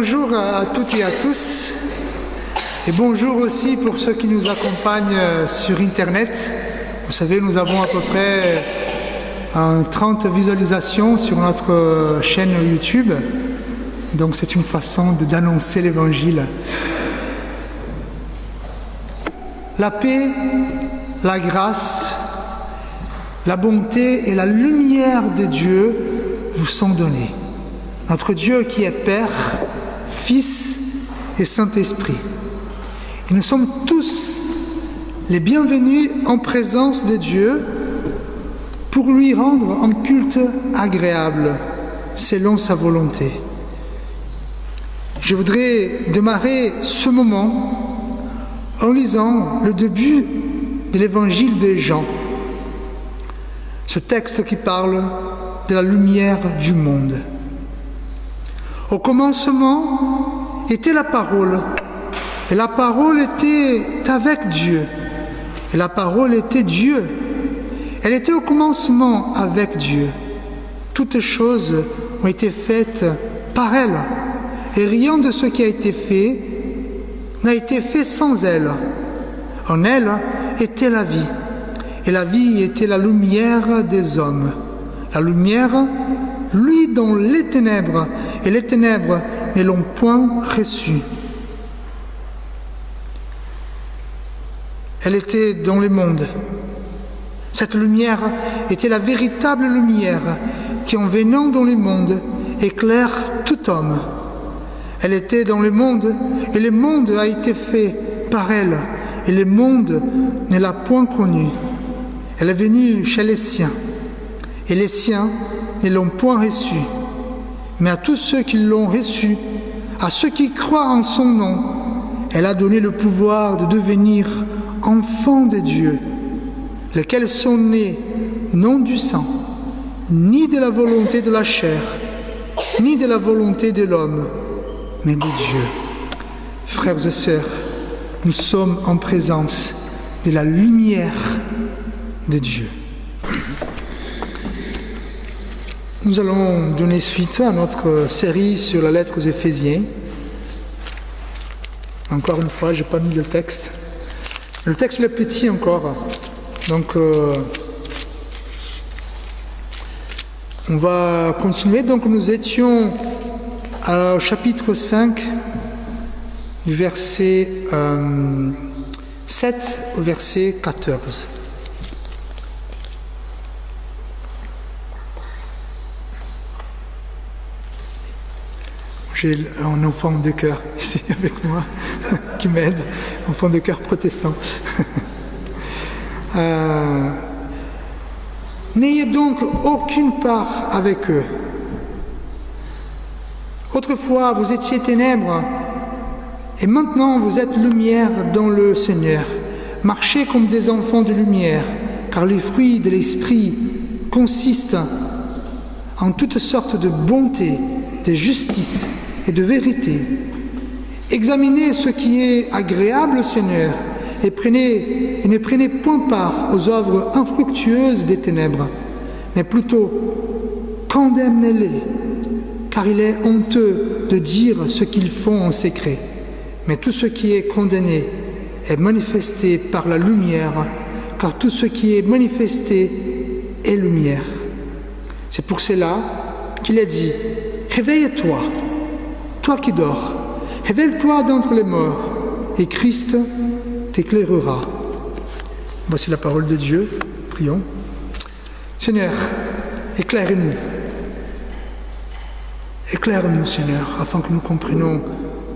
Bonjour à toutes et à tous, et bonjour aussi pour ceux qui nous accompagnent sur Internet. Vous savez, nous avons à peu près 30 visualisations sur notre chaîne YouTube, donc c'est une façon d'annoncer l'Évangile. La paix, la grâce, la bonté et la lumière de Dieu vous sont données. Notre Dieu qui est Père, Fils et Saint-Esprit. Et nous sommes tous les bienvenus en présence de Dieu pour lui rendre un culte agréable selon sa volonté. Je voudrais démarrer ce moment en lisant le début de l'évangile de Jean. Ce texte qui parle de la lumière du monde. Au commencement était la parole, et la parole était avec Dieu, et la parole était Dieu. Elle était au commencement avec Dieu. Toutes choses ont été faites par elle, et rien de ce qui a été fait n'a été fait sans elle. En elle était la vie, et la vie était la lumière des hommes. La lumière, lui dans les ténèbres, et les ténèbres ne l'ont point reçue. Elle était dans le monde. Cette lumière était la véritable lumière qui, en venant dans le monde, éclaire tout homme. Elle était dans le monde, et le monde a été fait par elle, et le monde ne l'a point connue. Elle est venue chez les siens, et les siens ne l'ont point reçue. Mais à tous ceux qui l'ont reçue, à ceux qui croient en son nom, elle a donné le pouvoir de devenir enfants de Dieu, lesquels sont nés non du sang, ni de la volonté de la chair, ni de la volonté de l'homme, mais de Dieu. Frères et sœurs, nous sommes en présence de la lumière de Dieu. Nous allons donner suite à notre série sur la lettre aux Éphésiens. Encore une fois, je n'ai pas mis le texte. Le texte est petit encore. Donc, on va continuer. Donc, nous étions au chapitre 5, du verset 7 au verset 14. J'ai un enfant de cœur ici avec moi qui m'aide, enfant de cœur protestant. N'ayez donc aucune part avec eux. Autrefois, vous étiez ténèbres, et maintenant vous êtes lumière dans le Seigneur. Marchez comme des enfants de lumière, car les fruits de l'Esprit consistent en toutes sortes de bonté, de justice et de vérité. Examinez ce qui est agréable au Seigneur et ne prenez point part aux œuvres infructueuses des ténèbres, mais plutôt condamnez-les, car il est honteux de dire ce qu'ils font en secret. Mais tout ce qui est condamné est manifesté par la lumière, car tout ce qui est manifesté est lumière. C'est pour cela qu'il est dit « Réveille-toi, toi qui dors, révèle-toi d'entre les morts, et Christ t'éclairera. » Voici la parole de Dieu. Prions. Seigneur, éclaire-nous. Éclaire-nous, Seigneur, afin que nous comprenions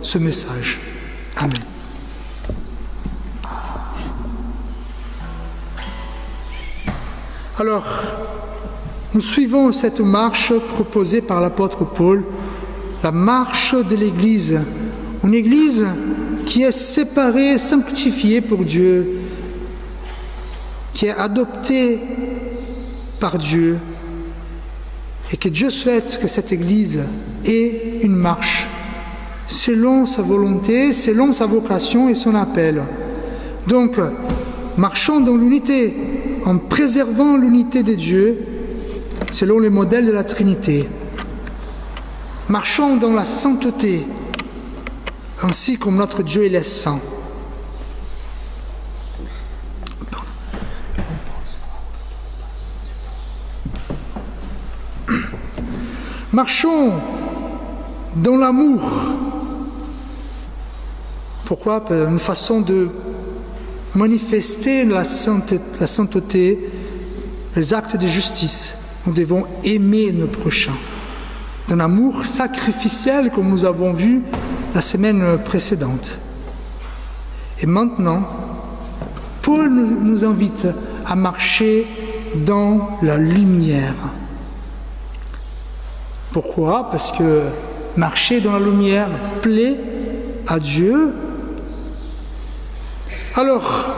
ce message. Amen. Alors, nous suivons cette marche proposée par l'apôtre Paul, la marche de l'Église, une Église qui est séparée, sanctifiée pour Dieu, qui est adoptée par Dieu, et que Dieu souhaite que cette Église ait une marche selon sa volonté, selon sa vocation et son appel. Donc, marchons dans l'unité, en préservant l'unité de Dieu, selon le modèle de la Trinité. Marchons dans la sainteté, ainsi comme notre Dieu il est saint. Marchons dans l'amour. Pourquoi? Une façon de manifester la sainteté, les actes de justice. Nous devons aimer nos prochains. D'un amour sacrificiel comme nous avons vu la semaine précédente. Et maintenant, Paul nous invite à marcher dans la lumière. Pourquoi? Parce que marcher dans la lumière plaît à Dieu. Alors,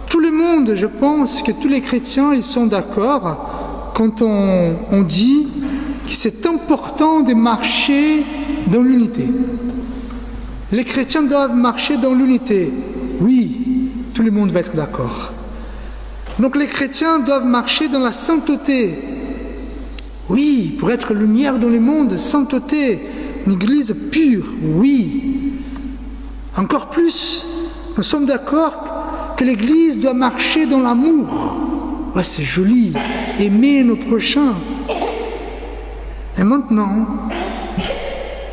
tout le monde, je pense que tous les chrétiens, ils sont d'accord quand on dit que c'est important de marcher dans l'unité. Les chrétiens doivent marcher dans l'unité. Oui, tout le monde va être d'accord. Donc les chrétiens doivent marcher dans la sainteté. Oui, pour être lumière dans le monde, sainteté, une église pure, oui. Encore plus, nous sommes d'accord que l'église doit marcher dans l'amour. Ouais, c'est joli, aimer nos prochains. Et maintenant,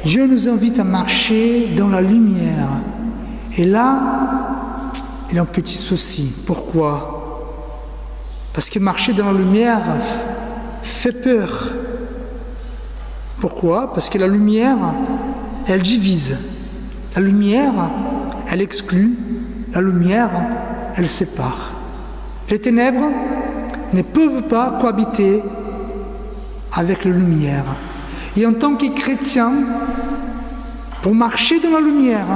Dieu nous invite à marcher dans la lumière. Et là, il y a un petit souci. Pourquoi? Parce que marcher dans la lumière fait peur. Pourquoi? Parce que la lumière, elle divise. La lumière, elle exclut. La lumière, elle sépare. Les ténèbres ne peuvent pas cohabiter avec la lumière. Et en tant que chrétien, pour marcher dans la lumière,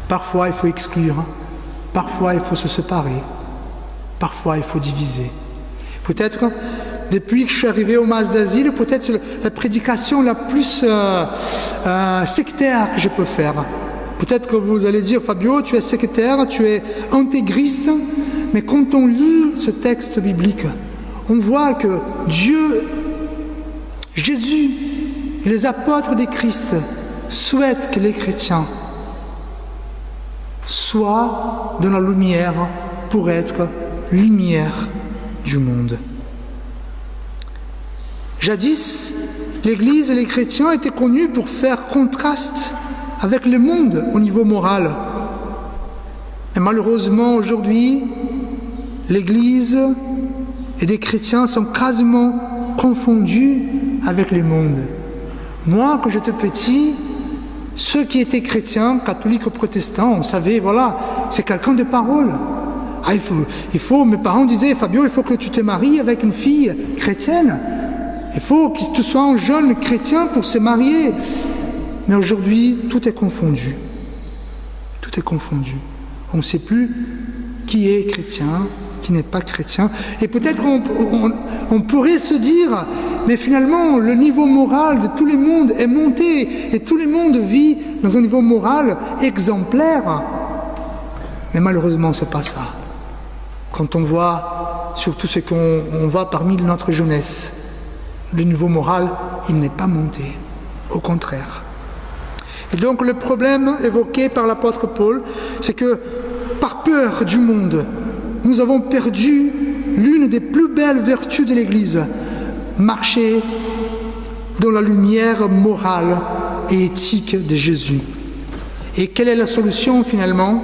parfois il faut exclure, parfois il faut se séparer, parfois il faut diviser. Peut-être, depuis que je suis arrivé au Mas d'Asile, peut-être la prédication la plus sectaire que je peux faire. Peut-être que vous allez dire, Fabio, tu es sectaire, tu es intégriste, mais quand on lit ce texte biblique, on voit que Dieu, Jésus et les apôtres de Christ souhaitent que les chrétiens soient dans la lumière pour être lumière du monde. Jadis, l'Église et les chrétiens étaient connus pour faire contraste avec le monde au niveau moral. Et malheureusement, aujourd'hui, l'Église et des chrétiens sont quasiment confondus avec le monde. Moi, quand j'étais petit, ceux qui étaient chrétiens, catholiques ou protestants, on savait, voilà, c'est quelqu'un de parole. Ah, mes parents disaient, Fabio, il faut que tu te maries avec une fille chrétienne. Il faut que tu sois un jeune chrétien pour se marier. Mais aujourd'hui, tout est confondu. Tout est confondu. On ne sait plus qui est chrétien, qui n'est pas chrétien. Et peut-être on pourrait se dire, mais finalement, le niveau moral de tout le monde est monté et tout le monde vit dans un niveau moral exemplaire. Mais malheureusement, ce n'est pas ça. Quand on voit surtout ce qu'on voit parmi notre jeunesse, le niveau moral, il n'est pas monté. Au contraire. Et donc le problème évoqué par l'apôtre Paul, c'est que par peur du monde, nous avons perdu l'une des plus belles vertus de l'Église, marcher dans la lumière morale et éthique de Jésus. Et quelle est la solution finalement?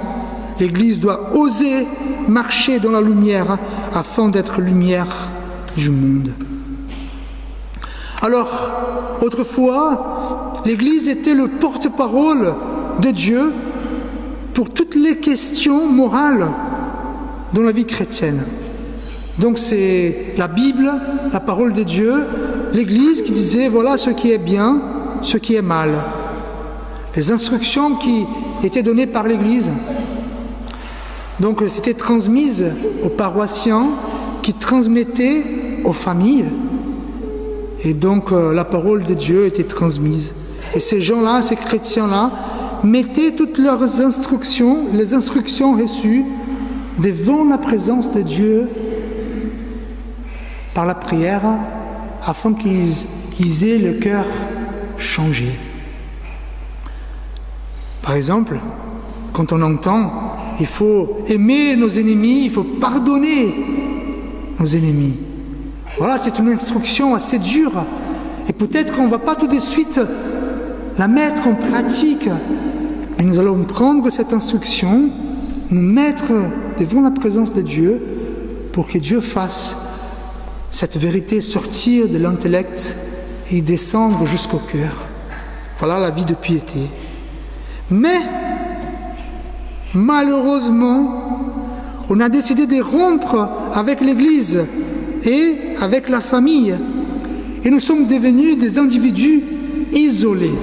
L'Église doit oser marcher dans la lumière afin d'être lumière du monde. Alors, autrefois, l'Église était le porte-parole de Dieu pour toutes les questions morales dans la vie chrétienne. Donc c'est la Bible, la parole de Dieu, l'Église qui disait voilà ce qui est bien, ce qui est mal. Les instructions qui étaient données par l'Église. Donc c'était transmise aux paroissiens qui transmettaient aux familles. Et donc la parole de Dieu était transmise. Et ces gens-là, ces chrétiens-là, mettaient toutes leurs instructions, les instructions reçues, devant la présence de Dieu par la prière, afin qu'ils aient le cœur changé. Par exemple, quand on entend, il faut aimer nos ennemis, il faut pardonner nos ennemis. Voilà, c'est une instruction assez dure. Et peut-être qu'on ne va pas tout de suite la mettre en pratique. Mais nous allons prendre cette instruction, nous mettre devant la présence de Dieu pour que Dieu fasse cette vérité sortir de l'intellect et descendre jusqu'au cœur. Voilà la vie de piété. Mais, malheureusement, on a décidé de rompre avec l'Église et avec la famille. Et nous sommes devenus des individus isolés.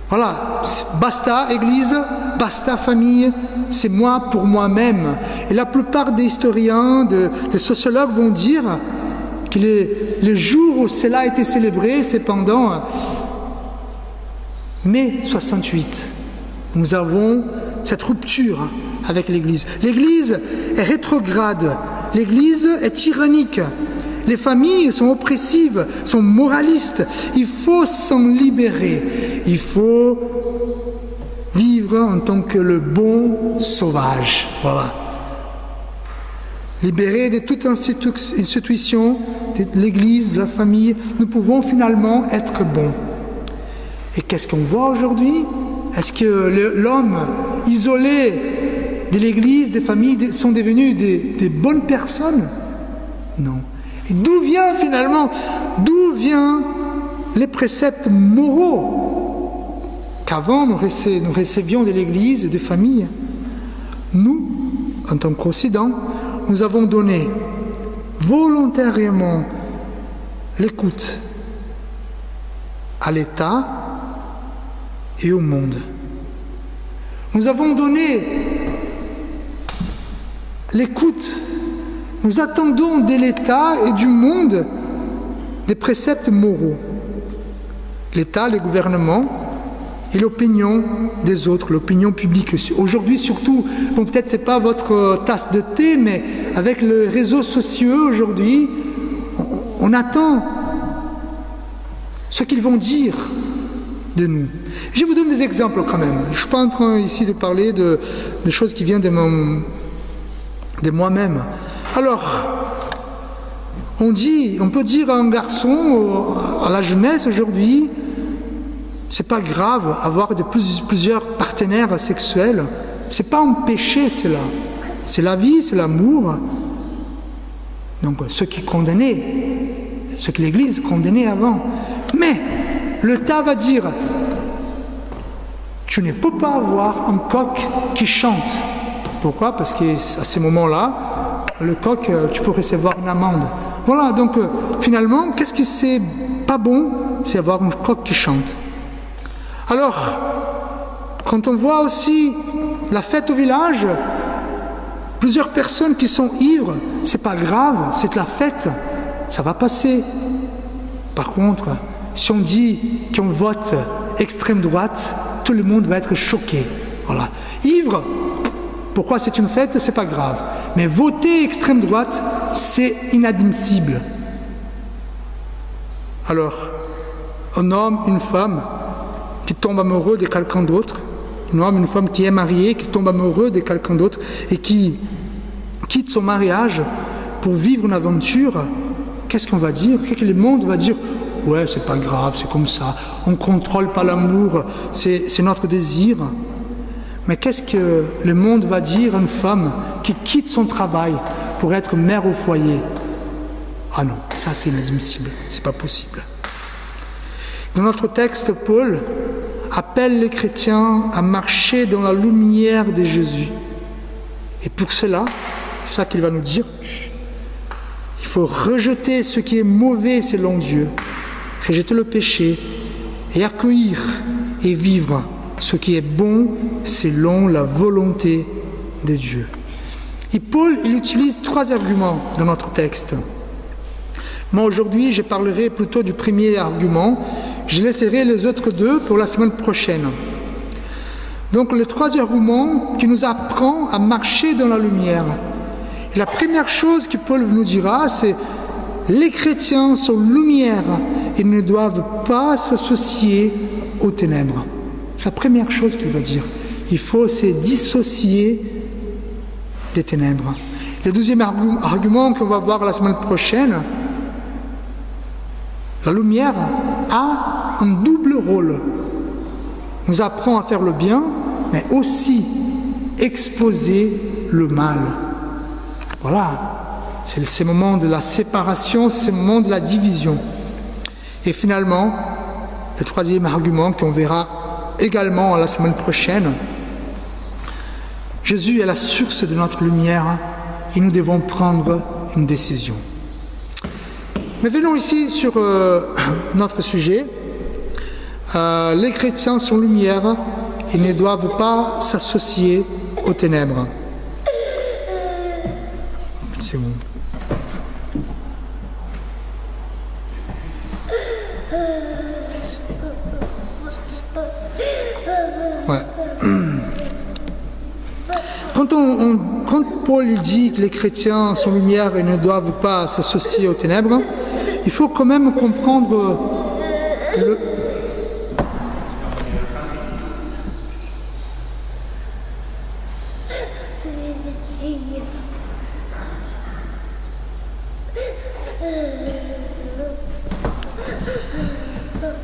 Voilà, basta Église, basta famille, c'est moi pour moi-même. Et la plupart des historiens, des sociologues vont dire que les jours où cela a été célébré, c'est pendant mai 68. Nous avons cette rupture avec l'Église. L'Église est rétrograde, l'Église est tyrannique. Les familles sont oppressives, sont moralistes. Il faut s'en libérer. Il faut vivre en tant que le bon sauvage. Voilà. Libérés de toute institution, de l'Église, de la famille, nous pouvons finalement être bons. Et qu'est-ce qu'on voit aujourd'hui? Est-ce que l'homme isolé de l'Église, des familles, sont devenus des bonnes personnes? Non. Et d'où viennent les préceptes moraux qu'avant nous recevions de l'Église et des familles? Nous, en tant qu'Occident, nous avons donné volontairement l'écoute à l'État et au monde. Nous avons donné l'écoute. Nous attendons de l'État et du monde des préceptes moraux. L'État, les gouvernements et l'opinion des autres, l'opinion publique. Aujourd'hui surtout, bon, peut-être ce n'est pas votre tasse de thé, mais avec les réseaux sociaux aujourd'hui, on attend ce qu'ils vont dire de nous. Je vous donne des exemples quand même. Je ne suis pas en train ici de parler de choses qui viennent de moi-même. Alors, on peut dire à un garçon, à la jeunesse aujourd'hui, c'est pas grave avoir plusieurs partenaires sexuels. C'est pas un péché cela. C'est la vie, c'est l'amour. Donc ce qui condamnait, ce que l'Église condamnait avant. Mais l'État va dire, tu ne peux pas avoir un coq qui chante. Pourquoi? Parce qu'à ces moments-là, le coq, tu peux recevoir une amende. Voilà, donc finalement, qu'est-ce qui c'est pas bon? C'est avoir un coq qui chante. Alors, quand on voit aussi la fête au village, plusieurs personnes qui sont ivres, c'est pas grave, c'est la fête, ça va passer. Par contre, si on dit qu'on vote extrême droite, tout le monde va être choqué. Voilà. Ivre, pourquoi c'est une fête? C'est pas grave. Mais voter extrême droite, c'est inadmissible. Alors, un homme, une femme qui tombe amoureux de quelqu'un d'autre, un homme, une femme qui est mariée, qui tombe amoureux de quelqu'un d'autre et qui quitte son mariage pour vivre une aventure, qu'est-ce qu'on va dire? Qu'est-ce que le monde va dire? Ouais, c'est pas grave, c'est comme ça. On ne contrôle pas l'amour, c'est notre désir. Mais qu'est-ce que le monde va dire à une femme qui quitte son travail pour être mère au foyer? Ah non, ça c'est inadmissible, c'est pas possible. Dans notre texte, Paul appelle les chrétiens à marcher dans la lumière de Jésus. Et pour cela, c'est ça qu'il va nous dire, il faut rejeter ce qui est mauvais selon Dieu, rejeter le péché et accueillir et vivre ce qui est bon selon la volonté de Dieu. Et Paul, il utilise 3 arguments dans notre texte. Moi, aujourd'hui, je parlerai plutôt du premier argument. Je laisserai les autres 2 pour la semaine prochaine. Donc, les 3 arguments qui nous apprend à marcher dans la lumière. Et la première chose que Paul nous dira, c'est les chrétiens sont lumière. Ils ne doivent pas s'associer aux ténèbres. C'est la première chose qu'il va dire. Il faut se dissocier des ténèbres. Le deuxième argument qu'on va voir la semaine prochaine, la lumière a un double rôle. Nous apprend à faire le bien, mais aussi exposer le mal. Voilà, c'est ce moment de la séparation, c'est ce moment de la division. Et finalement, le troisième argument qu'on verra également la semaine prochaine, Jésus est la source de notre lumière et nous devons prendre une décision. Mais venons ici sur notre sujet. Les chrétiens sont lumière, ils ne doivent pas s'associer aux ténèbres. C'est bon. Ouais. Quand Paul dit que les chrétiens sont lumière et ne doivent pas s'associer aux ténèbres, il faut quand même comprendre le...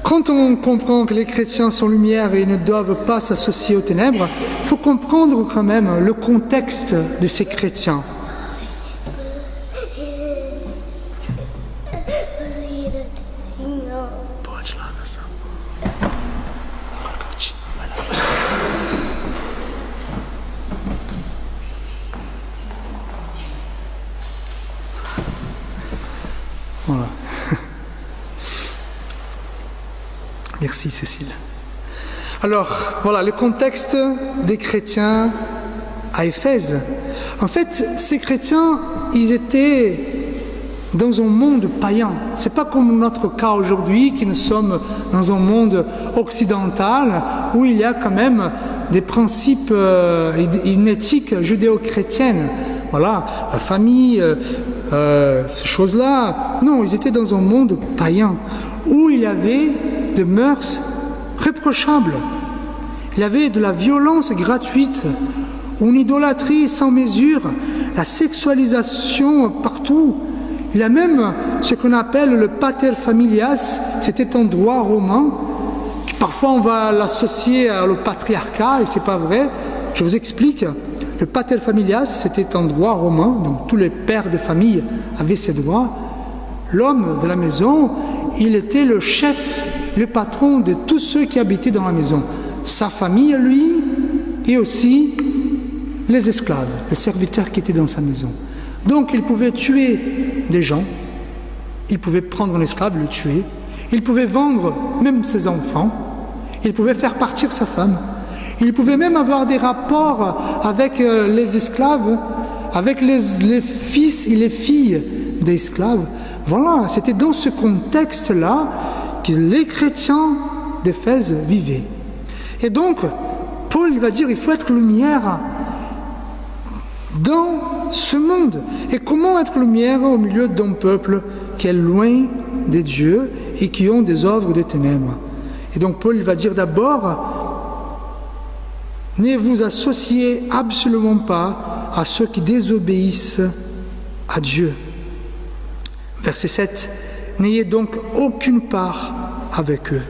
Quand on comprend que les chrétiens sont lumière et ne doivent pas s'associer aux ténèbres, il faut comprendre quand même le contexte de ces chrétiens. Voilà. Merci Cécile. Alors, voilà le contexte des chrétiens à Éphèse. En fait, ces chrétiens, ils étaient dans un monde païen. C'est pas comme notre cas aujourd'hui, qui nous sommes dans un monde occidental, où il y a quand même des principes, une éthique judéo-chrétienne. Voilà, la famille, ces choses-là. Non, ils étaient dans un monde païen, où il y avait des mœurs reprochables. Il y avait de la violence gratuite, une idolâtrie sans mesure, la sexualisation partout. Il y a même ce qu'on appelle le pater familias, c'était un droit romain. Parfois on va l'associer au patriarcat et c'est pas vrai. Je vous explique. Le pater familias, c'était un droit romain, donc tous les pères de famille avaient ces droits. L'homme de la maison, il était le chef, le patron de tous ceux qui habitaient dans la maison. Sa famille, lui, et aussi les esclaves, les serviteurs qui étaient dans sa maison. Donc il pouvait tuer des gens, il pouvait prendre un esclave, le tuer, il pouvait vendre même ses enfants, il pouvait faire partir sa femme, il pouvait même avoir des rapports avec les esclaves, avec les fils et les filles d'esclaves. Voilà, c'était dans ce contexte-là que les chrétiens d'Éphèse vivaient. Et donc, Paul va dire, il faut être lumière dans ce monde. Et comment être lumière au milieu d'un peuple qui est loin de Dieu et qui ont des œuvres de ténèbres? Et donc Paul va dire d'abord, ne vous associez absolument pas à ceux qui désobéissent à Dieu. Verset 7, n'ayez donc aucune part avec eux.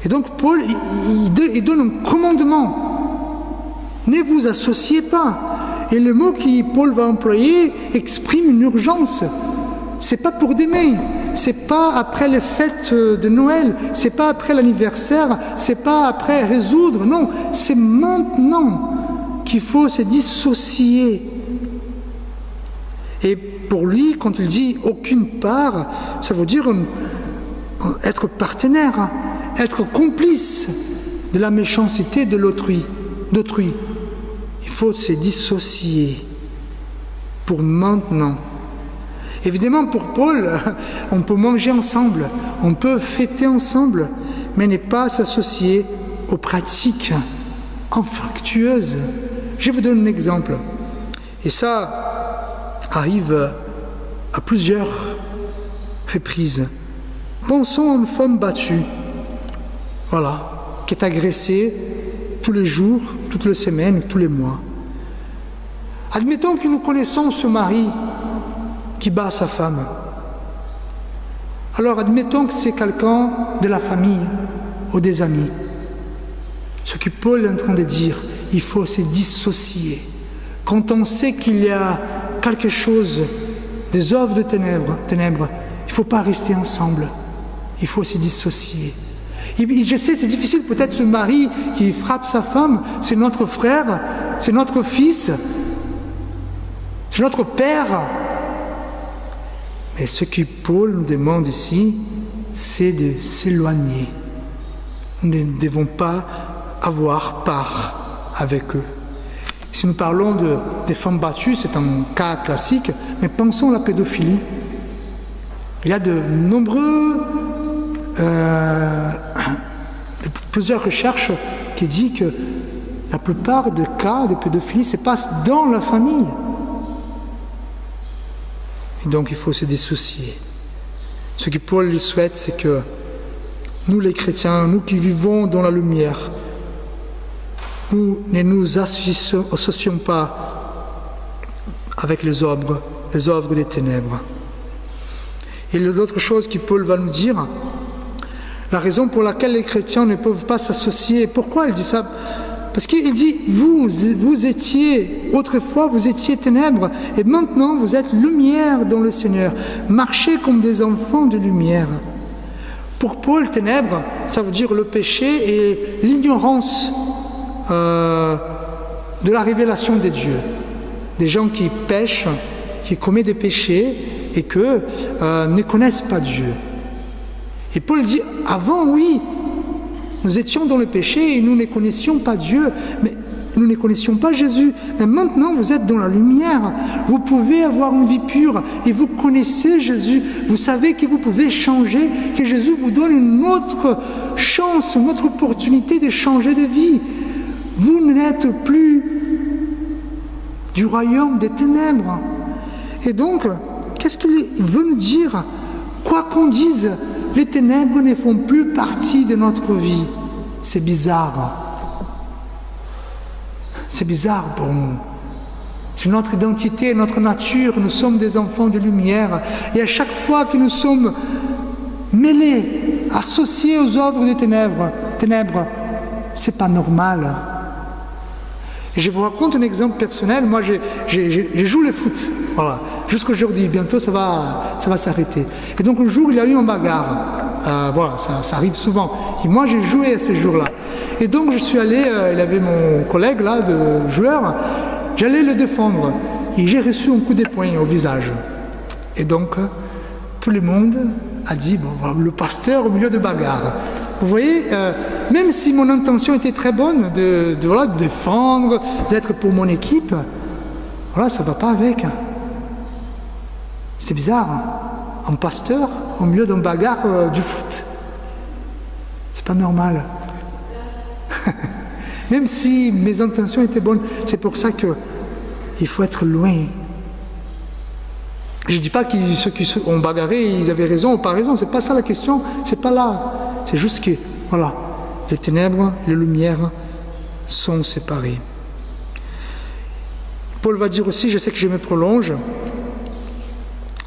Et donc Paul, il donne un commandement. Ne vous associez pas. Et le mot que Paul va employer exprime une urgence. C'est pas pour demain. C'est pas après les fêtes de Noël. C'est pas après l'anniversaire. C'est pas après résoudre. Non, c'est maintenant qu'il faut se dissocier. Et pour lui, quand il dit aucune part, ça veut dire être partenaire, être complice de la méchanceté de d'autrui. Il faut se dissocier pour maintenant. Évidemment, pour Paul, on peut manger ensemble, on peut fêter ensemble, mais ne pas s'associer aux pratiques infructueuses. Je vous donne un exemple. Et ça arrive à plusieurs reprises. Pensons à une femme battue, voilà, qui est agressée tous les jours, toutes les semaines, tous les mois. Admettons que nous connaissons ce mari qui bat sa femme. Alors admettons que c'est quelqu'un de la famille ou des amis. Ce que Paul est en train de dire, il faut se dissocier. Quand on sait qu'il y a quelque chose, des œuvres de ténèbres, il ne faut pas rester ensemble. Il faut se dissocier. Et je sais, c'est difficile, peut-être ce mari qui frappe sa femme, c'est notre frère, c'est notre fils, c'est notre père. Mais ce que Paul nous demande ici, c'est de s'éloigner. Nous ne devons pas avoir part avec eux. Si nous parlons des femmes battues, c'est un cas classique, mais pensons à la pédophilie. Il y a plusieurs recherches qui disent que la plupart des cas de pédophilie se passent dans la famille. Et donc il faut se dissocier. Ce que Paul lui souhaite, c'est que nous les chrétiens, nous qui vivons dans la lumière, nous ne nous associons pas avec les œuvres des ténèbres. Et l'autre chose que Paul va nous dire, la raison pour laquelle les chrétiens ne peuvent pas s'associer, pourquoi il dit ça? Parce qu'il dit, vous étiez, autrefois vous étiez ténèbres, et maintenant vous êtes lumière dans le Seigneur. Marchez comme des enfants de lumière. Pour Paul, ténèbres, ça veut dire le péché et l'ignorance de la révélation de Dieu. Des gens qui pêchent, qui commettent des péchés et qui ne connaissent pas Dieu. Et Paul dit, avant, oui, nous étions dans le péché et nous ne connaissions pas Dieu, mais nous ne connaissions pas Jésus. Mais maintenant, vous êtes dans la lumière. Vous pouvez avoir une vie pure et vous connaissez Jésus. Vous savez que vous pouvez changer, que Jésus vous donne une autre chance, une autre opportunité de changer de vie. Vous n'êtes plus du royaume des ténèbres. Et donc, qu'est-ce qu'il veut nous dire? Quoi qu'on dise, les ténèbres ne font plus partie de notre vie. C'est bizarre. C'est bizarre pour nous. C'est notre identité, notre nature. Nous sommes des enfants de lumière. Et à chaque fois que nous sommes mêlés, associés aux œuvres des ténèbres, c'est pas normal. Et je vous raconte un exemple personnel. Moi, je joue le foot. Voilà. Jusqu'aujourd'hui. Bientôt, ça va s'arrêter. Et donc, un jour, il y a eu une bagarre. Voilà, ça arrive souvent. Et moi, j'ai joué à ces jours-là. Et donc, je suis allé, il y avait mon collègue, là, de joueur. J'allais le défendre. Et j'ai reçu un coup de poing au visage. Et donc, tout le monde a dit, bon, voilà, le pasteur au milieu de bagarre. Vous voyez, même si mon intention était très bonne de défendre, d'être pour mon équipe, voilà, ça ne va pas avec. C'était bizarre. Un pasteur au milieu d'une bagarre du foot. C'est pas normal. Même si mes intentions étaient bonnes, c'est pour ça qu'il faut être loin. Je ne dis pas que ceux qui ont bagarré, ils avaient raison ou pas raison. C'est pas ça la question. C'est pas là. C'est juste que, voilà, les ténèbres et les lumières sont séparées. Paul va dire aussi, je sais que je me prolonge,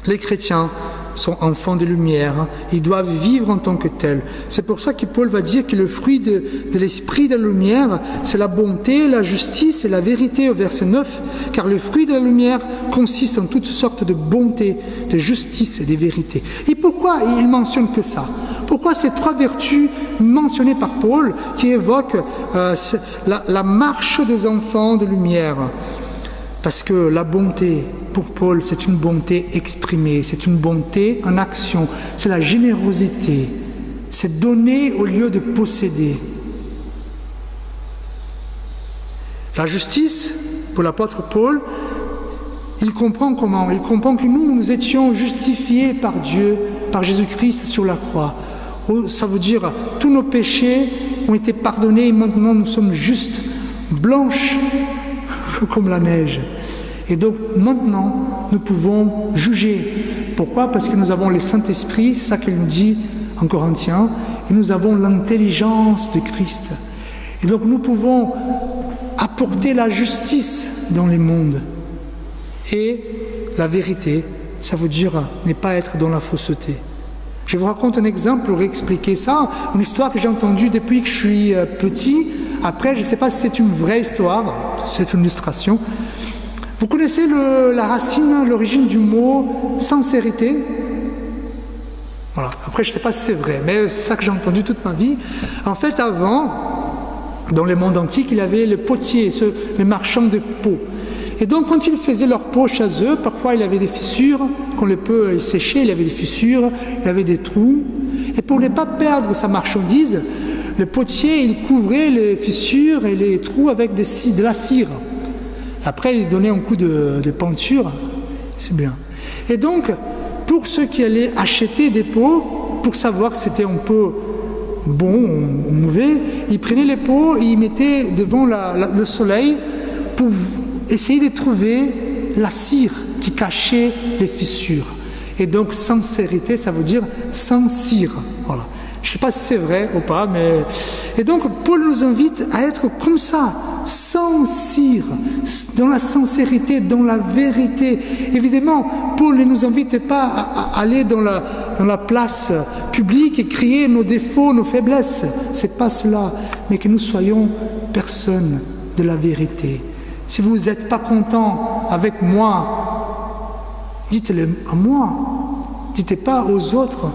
les chrétiens sont enfants de lumière, ils doivent vivre en tant que tels. C'est pour ça que Paul va dire que le fruit de l'esprit de la lumière, c'est la bonté, la justice et la vérité au verset 9, car le fruit de la lumière consiste en toutes sortes de bonté, de justice et de vérité. Et pourquoi il mentionne que ça? Pourquoi ces trois vertus mentionnées par Paul qui évoquent la marche des enfants de lumière? Parce que la bonté, pour Paul, c'est une bonté exprimée, c'est une bonté en action, c'est la générosité, c'est donner au lieu de posséder. La justice, pour l'apôtre Paul, il comprend comment? Il comprend que nous étions justifiés par Dieu, par Jésus-Christ sur la croix. Ça veut dire tous nos péchés ont été pardonnés et maintenant nous sommes justes, blanches comme la neige. Et donc maintenant, nous pouvons juger. Pourquoi? Parce que nous avons le Saint-Esprit, c'est ça qu'il nous dit en Corinthiens, et nous avons l'intelligence de Christ. Et donc nous pouvons apporter la justice dans les mondes. Et la vérité, ça veut dire ne pas être dans la fausseté. Je vous raconte un exemple pour expliquer ça, une histoire que j'ai entendue depuis que je suis petit. Après, je ne sais pas si c'est une vraie histoire, c'est une illustration. Vous connaissez la racine, l'origine du mot sincérité? Voilà. Après, je ne sais pas si c'est vrai, mais c'est ça que j'ai entendu toute ma vie. En fait, avant, dans le monde antique, il y avait les potiers, les marchands de peaux. Et donc, quand ils faisaient leur peau chez eux, parfois il y avait des fissures. Quand le peau séchait, il y avait des fissures, il y avait des trous. Et pour ne pas perdre sa marchandise, le potier, il couvrait les fissures et les trous avec de la cire. Après, il donnait un coup de peinture. C'est bien. Et donc, pour ceux qui allaient acheter des peaux, pour savoir que c'était un peu bon ou mauvais, ils prenaient les peaux et ils mettaient devant le soleil pour essayer de trouver la cire qui cachait les fissures. Et donc, sincérité, ça veut dire sans cire. Voilà. Je ne sais pas si c'est vrai ou pas, mais... Et donc, Paul nous invite à être comme ça, sans cire, dans la sincérité, dans la vérité. Évidemment, Paul ne nous invite pas à aller dans la place publique et crier nos défauts, nos faiblesses. Ce n'est pas cela, mais que nous soyons personnes de la vérité. Si vous n'êtes pas content avec moi, dites-le à moi, dites pas aux autres.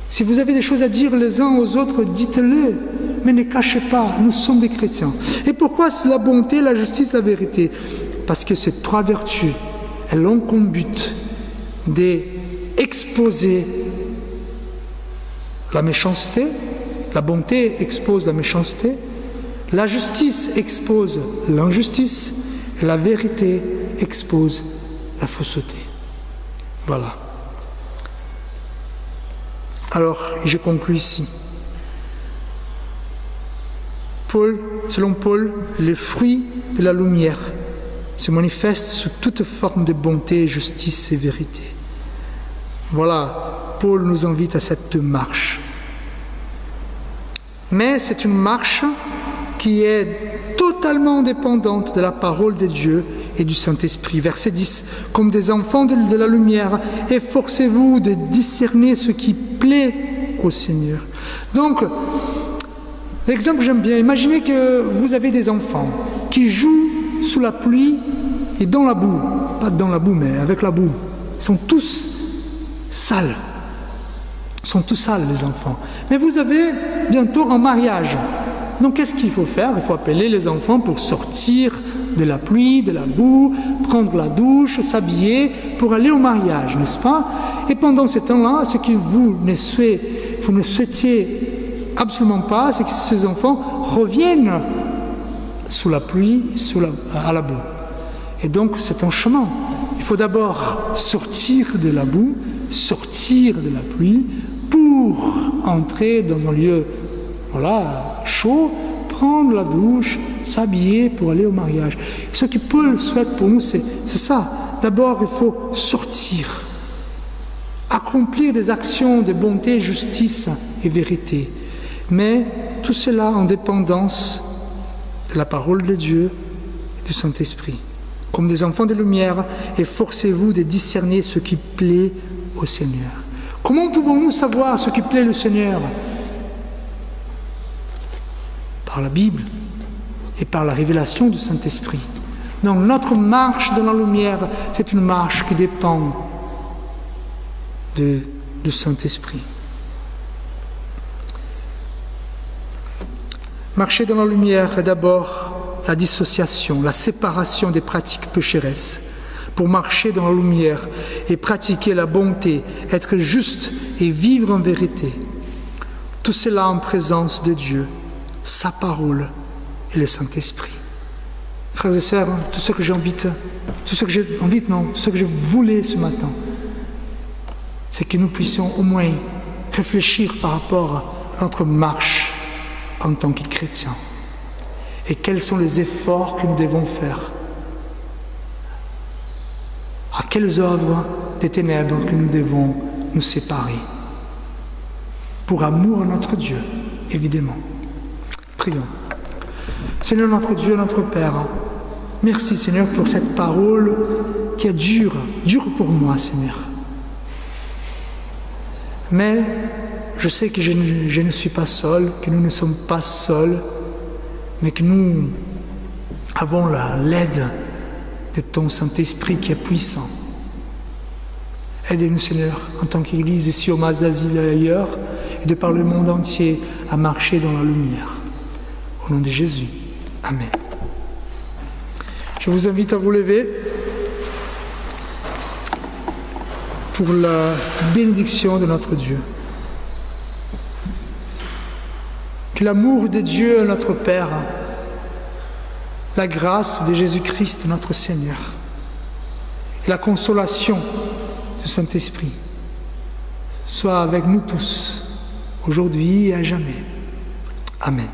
Si vous avez des choses à dire les uns aux autres, dites-le, mais ne cachez pas, nous sommes des chrétiens. Et pourquoi c'est la bonté, la justice, la vérité? Parce que ces trois vertus, elles ont comme but d'exposer la méchanceté, la bonté expose la méchanceté, la justice expose l'injustice, et la vérité expose la fausseté. Voilà. Alors, je conclue ici. Selon Paul, le fruit de la lumière se manifeste sous toute forme de bonté, justice et vérité. Voilà, Paul nous invite à cette marche. Mais c'est une marche qui est totalement dépendante de la parole de Dieu et du Saint-Esprit. Verset 10. Comme des enfants de la lumière, efforcez-vous de discerner ce qui plaît au Seigneur. Donc, l'exemple que j'aime bien, imaginez que vous avez des enfants qui jouent sous la pluie et dans la boue. Pas dans la boue, mais avec la boue. Ils sont tous sales. Ils sont tous sales, les enfants. Mais vous avez bientôt un mariage. Donc, qu'est-ce qu'il faut faire? Il faut appeler les enfants pour sortir de la pluie, de la boue, prendre la douche, s'habiller pour aller au mariage, n'est-ce pas? Et pendant ce temps-là, ce que vous ne souhaitiez absolument pas, c'est que ces enfants reviennent sous la pluie, à la boue. Et donc, c'est un chemin. Il faut d'abord sortir de la boue, sortir de la pluie, pour entrer dans un lieu chaud, prendre la douche, s'habiller pour aller au mariage. Ce que Paul souhaite pour nous, c'est ça. D'abord, il faut sortir, accomplir des actions de bonté, justice et vérité. Mais tout cela en dépendance de la parole de Dieu et du Saint-Esprit. Comme des enfants de lumière, efforcez-vous de discerner ce qui plaît au Seigneur. Comment pouvons-nous savoir ce qui plaît au Seigneur? Par la Bible et par la révélation du Saint-Esprit. Donc notre marche dans la lumière, c'est une marche qui dépend du Saint-Esprit. Marcher dans la lumière est d'abord la dissociation, la séparation des pratiques pécheresses. Pour marcher dans la lumière et pratiquer la bonté, être juste et vivre en vérité. Tout cela en présence de Dieu, sa parole et le Saint-Esprit. Frères et sœurs, tout ce que je voulais ce matin, c'est que nous puissions au moins réfléchir par rapport à notre marche en tant que chrétiens. Et quels sont les efforts que nous devons faire? À quelles œuvres des ténèbres que nous devons nous séparer? Pour amour à notre Dieu, évidemment. Prions. Seigneur notre Dieu, notre Père, merci Seigneur pour cette parole qui est dure pour moi, Seigneur. Mais je sais que je ne suis pas seul, que nous ne sommes pas seuls, mais que nous avons l'aide de ton Saint-Esprit qui est puissant. Aide-nous, Seigneur, en tant qu'Église ici au Mas d'Asile et ailleurs, et de par le monde entier, à marcher dans la lumière. Au nom de Jésus. Amen. Je vous invite à vous lever pour la bénédiction de notre Dieu. Que l'amour de Dieu, notre Père, la grâce de Jésus-Christ, notre Seigneur, et la consolation du Saint-Esprit soient avec nous tous, aujourd'hui et à jamais. Amen.